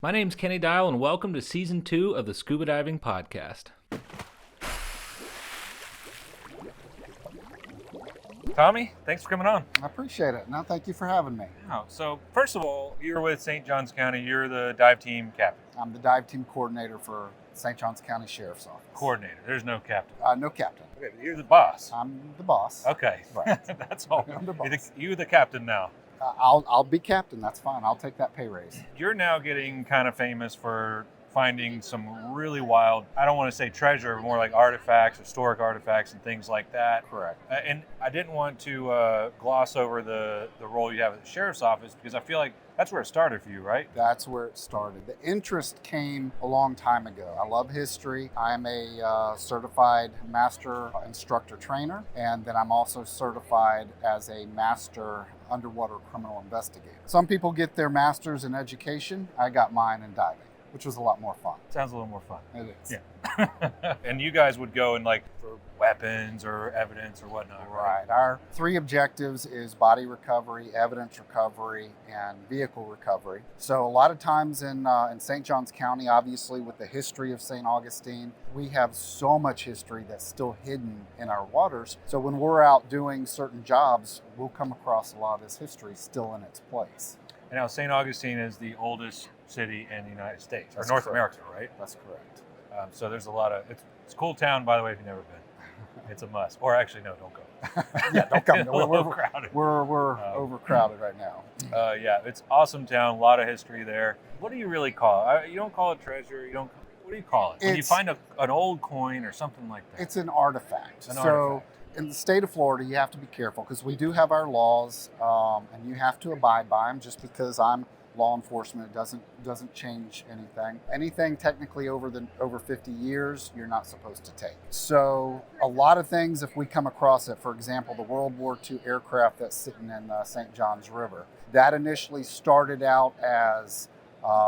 My name's Kenny Dyal, and welcome to Season 2 of the Scuba Diving Podcast. Tommy, thanks for coming on. I appreciate it. No, thank you for having me. So, first of all, you're with St. Johns County. You're the dive team captain. I'm the dive team coordinator for St. Johns County Sheriff's Office. Coordinator. There's no captain. No captain. Okay, you're the boss. I'm the boss. Okay. Right. That's all. I'm the boss. You're the captain now. I'll be captain. That's fine. I'll take that pay raise. You're now getting kind of famous for finding some really wild, I don't want to say treasure, but more like artifacts, historic artifacts and things like that. Correct. And I didn't want to gloss over the role you have at the Sheriff's Office, because I feel like that's where it started for you, right? That's where it started. The interest came a long time ago. I love history. I'm a certified master instructor trainer, and then I'm also certified as a master underwater criminal investigator. Some people get their masters in education. I got mine in diving, which was a lot more fun. Sounds a little more fun. It is. Yeah. And you guys would go and like for weapons or evidence or whatnot, right? Right. Our three objectives is body recovery, evidence recovery, and vehicle recovery. So a lot of times in St. Johns County, obviously with the history of St. Augustine, we have so much history that's still hidden in our waters. So when we're out doing certain jobs, we'll come across a lot of this history still in its place. And now St. Augustine is the oldest city in the United States, or That's North correct. America, right? That's correct. So there's a lot of, it's a cool town, by the way, if you've never been. It's a must. Or actually, no, don't go. Yeah, don't come. It's a little crowded. We're overcrowded right now. Yeah, it's awesome town, a lot of history there. What do you really call it? You don't call it treasure, what do you call it? When you find an old coin or something like that? It's an artifact. An so artifact. in the state of Florida, you have to be careful because we do have our laws, and you have to abide by them. Just because I'm law enforcement, it doesn't change anything. Anything technically over 50 years, you're not supposed to take. So a lot of things, if we come across it, for example, the World War II aircraft that's sitting in St. Johns River, that initially started out as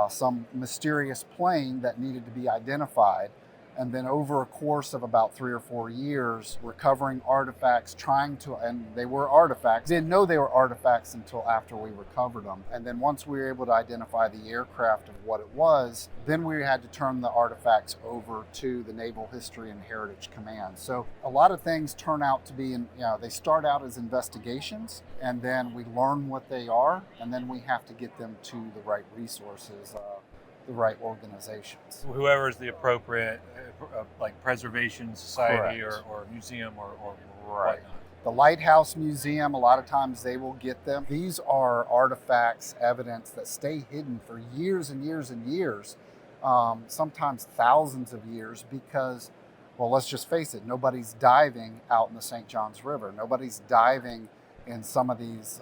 some mysterious plane that needed to be identified. And then over a course of about 3 or 4 years, recovering artifacts, and they were artifacts. Didn't know they were artifacts until after we recovered them. And then once we were able to identify the aircraft of what it was, then we had to turn the artifacts over to the Naval History and Heritage Command. So a lot of things turn out to be, they start out as investigations, and then we learn what they are, and then we have to get them to the right resources, the right organizations. Whoever's the appropriate like preservation society or museum or Right. whatnot. The Lighthouse Museum, a lot of times they will get them. These are artifacts, evidence that stay hidden for years and years and years, sometimes thousands of years, because, well, let's just face it, nobody's diving out in the St. Johns River. Nobody's diving in some of these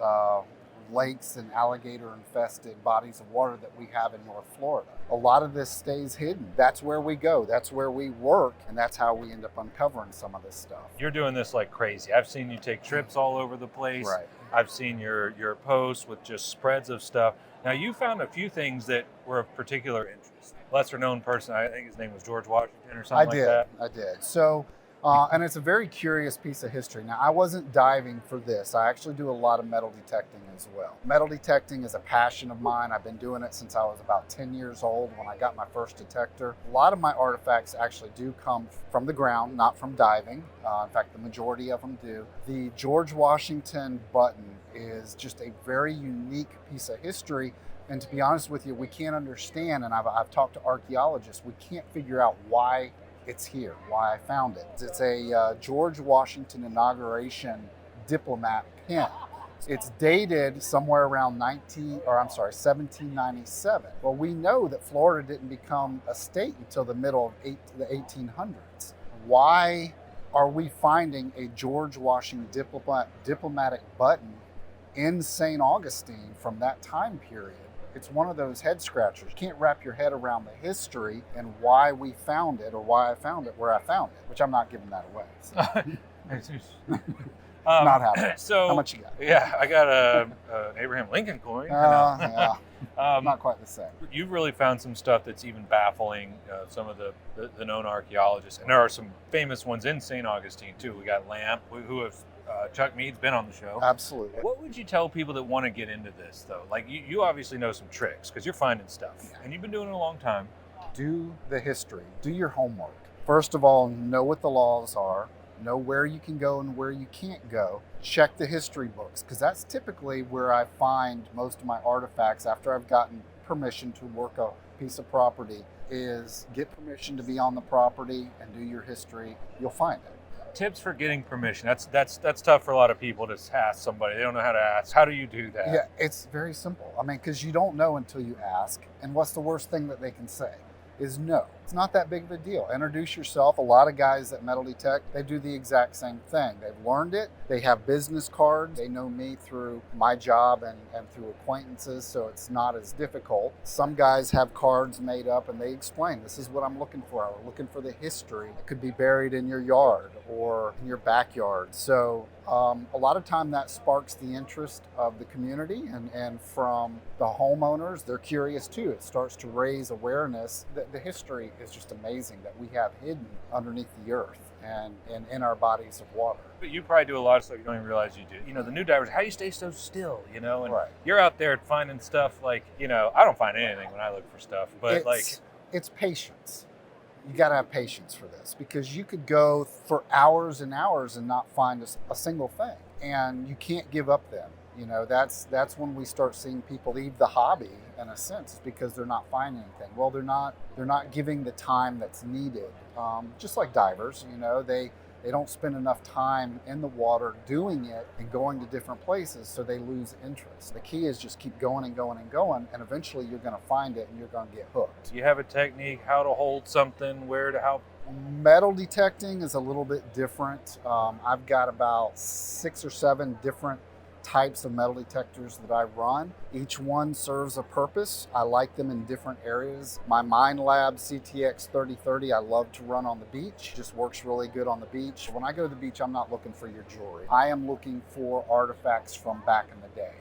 lakes and alligator-infested bodies of water that we have in North Florida. A lot of this stays hidden. That's where we go. That's where we work, and that's how we end up uncovering some of this stuff. You're doing this like crazy. I've seen you take trips all over the place. Right. I've seen your posts with just spreads of stuff. Now, you found a few things that were of particular interest. Lesser known person, I think his name was George Washington or something like that. I did. So, and it's a very curious piece of history. Now, I wasn't diving for this. I actually do a lot of metal detecting as well. Metal detecting is a passion of mine. I've been doing it since I was about 10 years old when I got my first detector. A lot of my artifacts actually do come from the ground, not from diving. In fact, the majority of them do. The George Washington button is just a very unique piece of history. And to be honest with you, we can't understand, and I've talked to archaeologists, we can't figure out why it's here, why I found it. It's a George Washington inauguration diplomat pin. It's dated somewhere around 1797. Well, we know that Florida didn't become a state until the middle of the 1800s. Why are we finding a George Washington diplomatic button in St. Augustine from that time period? It's one of those head scratchers. You can't wrap your head around the history and why we found it or why I found it where I found it, which I'm not giving that away. So. Not happening. So, how much you got? Yeah, I got a Abraham Lincoln coin. Yeah, not quite the same. You've really found some stuff that's even baffling some of the known archaeologists, and there are some famous ones in St. Augustine too. We got Lamb, who have Chuck Mead's been on the show. Absolutely. What would you tell people that want to get into this, though? Like, you obviously know some tricks because you're finding stuff, and you've been doing it a long time. Do the history. Do your homework. First of all, know what the laws are. Know where you can go and where you can't go. Check the history books, because that's typically where I find most of my artifacts after I've gotten permission to work a piece of property, is get permission to be on the property and do your history. You'll find it. Tips for getting permission. That's tough for a lot of people to ask somebody. They don't know how to ask. How do you do that? Yeah, it's very simple. I mean, because you don't know until you ask. And what's the worst thing that they can say is no. It's not that big of a deal. Introduce yourself. A lot of guys that metal detect, they do the exact same thing. They've learned it. They have business cards. They know me through my job and through acquaintances, so it's not as difficult. Some guys have cards made up and they explain, this is what I'm looking for. I'm looking for the history. It could be buried in your yard or in your backyard. So a lot of time that sparks the interest of the community, and from the homeowners, they're curious too. It starts to raise awareness that the history is just amazing that we have hidden underneath the earth and in our bodies of water. But you probably do a lot of stuff you don't even realize you do. You know, the new divers, how you stay so still, you know, and Right. you're out there finding stuff like, you know, I don't find anything when I look for stuff, but It's patience. You got to have patience for this, because you could go for hours and hours and not find a single thing, and you can't give up then. You know, that's when we start seeing people leave the hobby, in a sense, because they're not finding anything. Well, they're not giving the time that's needed. Just like divers, you know, they don't spend enough time in the water doing it and going to different places, so they lose interest. The key is just keep going and going and going, and eventually you're going to find it and you're going to get hooked. you have a technique, how to hold something, where to, how. Metal detecting is a little bit different. I've got about 6 or 7 different types of metal detectors that I run. Each one serves a purpose. I like them in different areas. My Mind Lab CTX 3030 I love to run on the beach. Just works really good on the beach. When I go to the beach, I'm not looking for your jewelry. I am looking for artifacts from back in the day.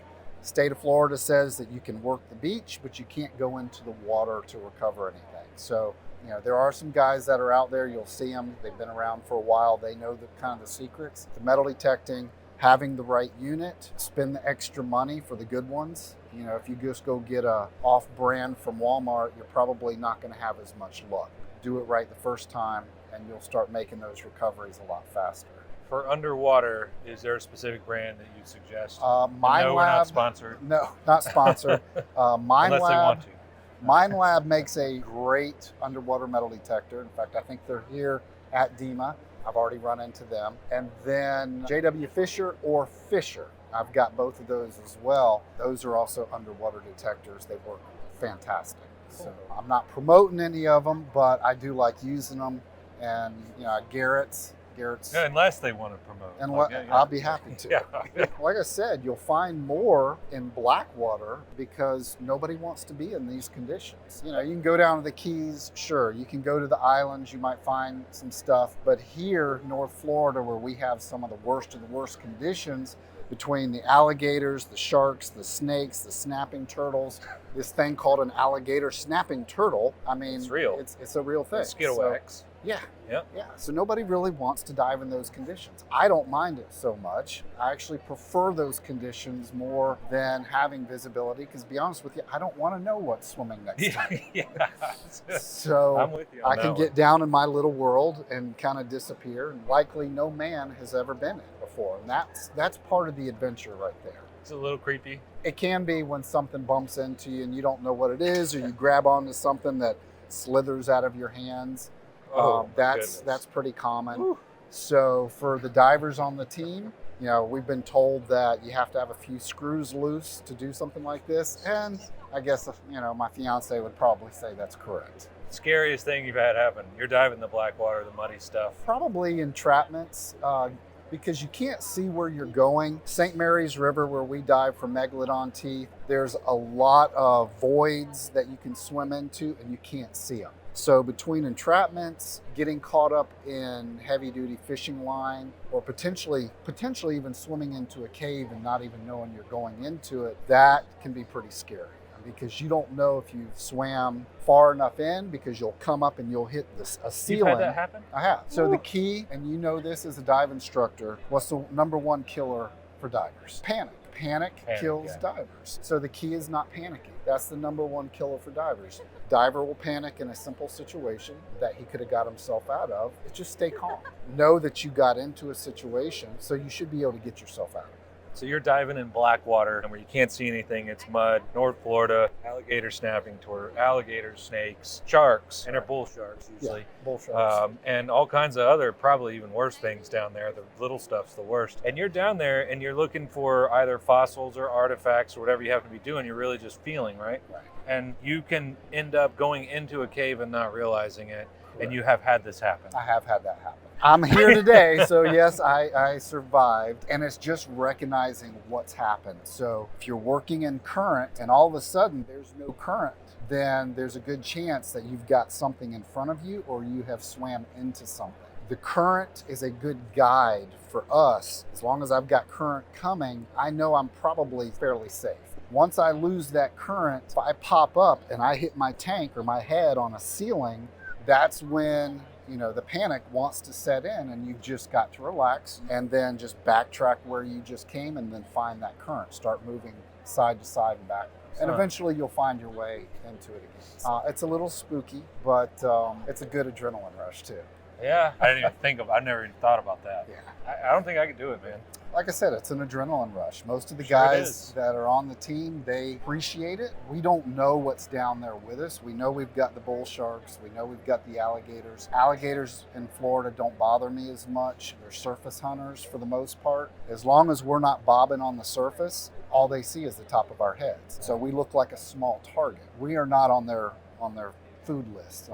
State of Florida says that you can work the beach, but you can't go into the water to recover anything. So, you know, there are some guys that are out there, you'll see them, they've been around for a while, they know the kind of the secrets. The metal detecting, having the right unit, spend the extra money for the good ones. You know, if you just go get a off-brand from Walmart, you're probably not going to have as much luck. Do it right the first time, and you'll start making those recoveries a lot faster. For underwater, is there a specific brand that you'd suggest? Mind no, Lab, we're not sponsored. No, not sponsored. Mind Unless Lab, they want to. Mind Lab makes a great underwater metal detector. In fact, I think they're here at DEMA. I've already run into them. And then JW Fisher or Fisher. I've got both of those as well. Those are also underwater detectors. They work fantastic. So I'm not promoting any of them, but I do like using them. And, you know, Garrett's. Yeah, unless they want to promote. And Like, I'll be happy to. Yeah. Like I said, you'll find more in Blackwater because nobody wants to be in these conditions. You know, you can go down to the Keys, sure. You can go to the islands, you might find some stuff. But here, North Florida, where we have some of the worst conditions, between the alligators, the sharks, the snakes, the snapping turtles, this thing called an alligator snapping turtle. I mean, It's real. It's a real thing. Scittowacs. Yeah. Yep. Yeah. So nobody really wants to dive in those conditions. I don't mind it so much. I actually prefer those conditions more than having visibility, because to be honest with you, I don't want to know what's swimming next to me. Yeah. So I'm with you on I can that get one. down in my little world and kind of disappear. And likely no man has ever been in before. And that's part of the adventure right there. It's a little creepy. It can be when something bumps into you and you don't know what it is, or you grab onto something that slithers out of your hands. Oh, That's pretty common. Whew. So for the divers on the team, you know, we've been told that you have to have a few screws loose to do something like this. And I guess, you know, my fiance would probably say that's correct. Scariest thing you've had happen? You're diving the Blackwater, the muddy stuff. Probably entrapments, because you can't see where you're going. St. Mary's River, where we dive for megalodon teeth, there's a lot of voids that you can swim into and you can't see them. So between entrapments, getting caught up in heavy-duty fishing line, or potentially even swimming into a cave and not even knowing you're going into it, that can be pretty scary. I because you don't know if you've swam far enough in, because you'll come up and you'll hit a ceiling. You've had that happen? I have. So the key, and you know this as a dive instructor, what's the number one killer for divers? Panic. Panic kills divers. So the key is not panicking. That's the number one killer for divers. Diver will panic in a simple situation that he could have got himself out of. It's just stay calm. Know that you got into a situation, so you should be able to get yourself out of it. So you're diving in black water and where you can't see anything, it's mud, North Florida, alligator snapping turtle, alligators, snakes, sharks, and they're bull sharks usually. Yeah, bull sharks. And all kinds of other, probably even worse things down there. The little stuff's the worst. And you're down there and you're looking for either fossils or artifacts or whatever you have to be doing. You're really just feeling, right? Right. And you can end up going into a cave and not realizing it. Correct. And you have had this happen. I have had that happen. I'm here today, so yes, I survived, and it's just recognizing what's happened. So if you're working in current and all of a sudden there's no current, then there's a good chance that you've got something in front of you or you have swam into something. The current is a good guide for us. As long as I've got current coming, I know I'm probably fairly safe. Once I lose that current, if I pop up and I hit my tank or my head on a ceiling, that's when the panic wants to set in, and you've just got to relax and then just backtrack where you just came and then find that current. Start moving side to side and backwards. And eventually you'll find your way into it again. It's a little spooky, but it's a good adrenaline rush too. Yeah, I didn't even I never even thought about that. Yeah. I don't think I could do it, man. Like I said, it's an adrenaline rush. Most of the Sure it guys is. that are on the team, they appreciate it. We don't know what's down there with us. We know we've got the bull sharks. We know we've got the alligators. Alligators in Florida don't bother me as much. They're surface hunters for the most part. As long as we're not bobbing on the surface, all they see is the top of our heads. So we look like a small target. We are not on their food list,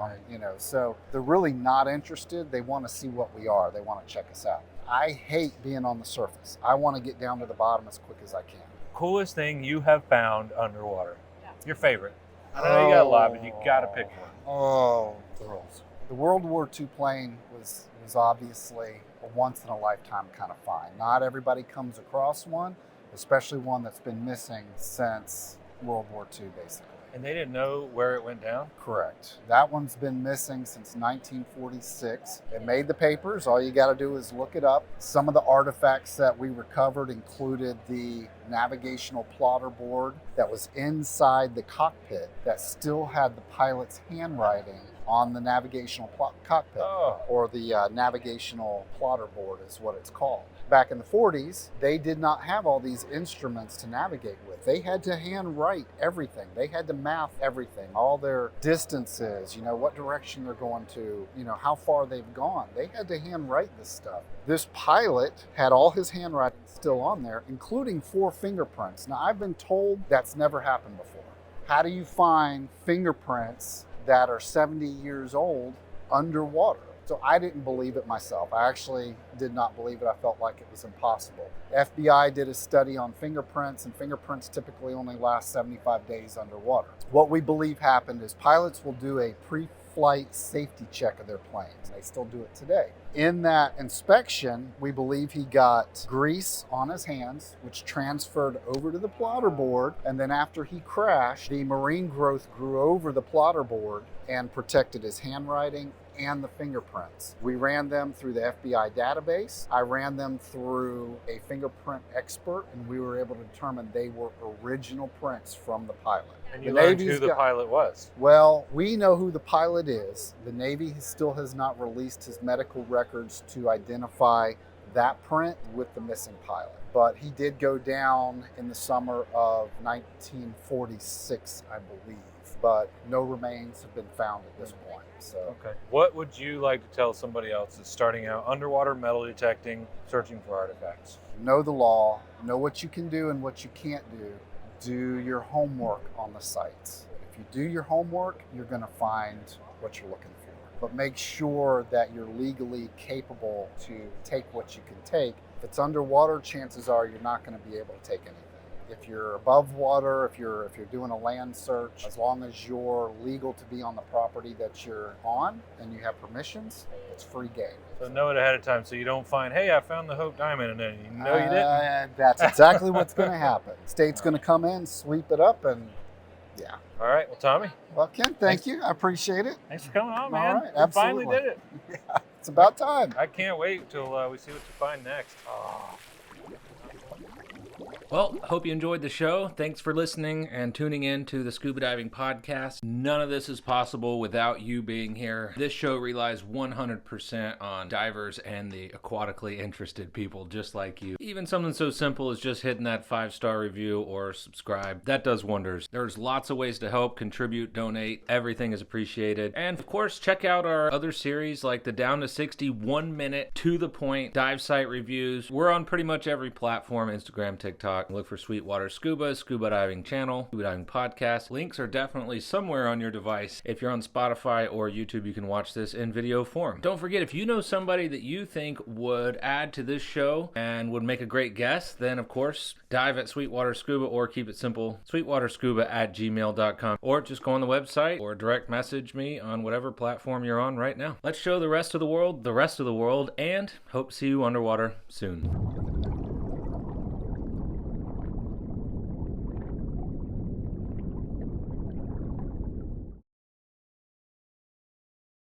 so they're really not interested. They want to see what we are. They want to check us out. I hate being on the surface. I want to get down to the bottom as quick as I can. Coolest thing you have found underwater? Your favorite? I know you got a lot, but you got to pick one. Oh, the World War II plane was obviously a once in a lifetime kind of find. Not everybody comes across one, especially one that's been missing since World War II, basically. And they didn't know where it went down? Correct. That one's been missing since 1946. It made the papers. All you got to do is look it up. Some of the artifacts that we recovered included the navigational plotter board that was inside the cockpit that still had the pilot's handwriting on the navigational cockpit, or the navigational plotter board is what it's called. Back in the 40s, they did not have all these instruments to navigate with. They had to hand write everything. They had to map everything, all their distances, what direction they're going to, how far they've gone. They had to hand write this stuff. This pilot had all his handwriting still on there, including 4 fingerprints. Now, I've been told that's never happened before. How do you find fingerprints that are 70 years old underwater? So I didn't believe it myself. I actually did not believe it. I felt like it was impossible. FBI did a study on fingerprints, and fingerprints typically only last 75 days underwater. What we believe happened is pilots will do a pre-flight safety check of their planes. They still do it today. In that inspection, we believe he got grease on his hands, which transferred over to the plotter board. And then after he crashed, the marine growth grew over the plotter board and protected his handwriting and the fingerprints. We ran them through the FBI database. I ran them through a fingerprint expert, and we were able to determine they were original prints from the pilot. And you learned who the pilot was? Well, we know who the pilot is. The Navy still has not released his medical records to identify that print with the missing pilot. But he did go down in the summer of 1946, I believe. But no remains have been found at this point. So, okay. What would you like to tell somebody else that's starting out underwater metal detecting, searching for artifacts? Know the law, know what you can do and what you can't do. Do your homework on the sites. If you do your homework, you're going to find what you're looking for. But make sure that you're legally capable to take what you can take. If it's underwater, chances are you're not going to be able to take anything. If you're above water, if you're doing a land search, as long as you're legal to be on the property that you're on and you have permissions, it's free game. So know it ahead of time so you don't find, hey, I found the Hope Diamond, and then you know you didn't. That's exactly what's going to happen. State's going to come in, sweep it up, and Yeah. All right. Well, Tommy, Well, Ken, thank you. I appreciate it. thanks for coming on, All man. right, We finally absolutely. did it. Yeah, it's about time. I can't wait till we see what you find next. Well, hope you enjoyed the show. Thanks for listening and tuning in to the Scuba Diving Podcast. None of this is possible without you being here. This show relies 100% on divers and the aquatically interested people just like you. Even something so simple as just hitting that 5-star review or subscribe, that does wonders. There's lots of ways to help, contribute, donate. Everything is appreciated. And of course, check out our other series like the Down to 60 1-minute to the point dive site reviews. We're on pretty much every platform, Instagram, TikTok. Look for Sweetwater Scuba, Scuba Diving Channel, Scuba Diving Podcast. Links are definitely somewhere on your device. If you're on Spotify or YouTube, you can watch this in video form. Don't forget, if you know somebody that you think would add to this show and would make a great guest, then of course, dive at Sweetwater Scuba or keep it simple, sweetwaterscuba@gmail.com, or just go on the website or direct message me on whatever platform you're on right now. Let's show the rest of the world, and hope to see you underwater soon.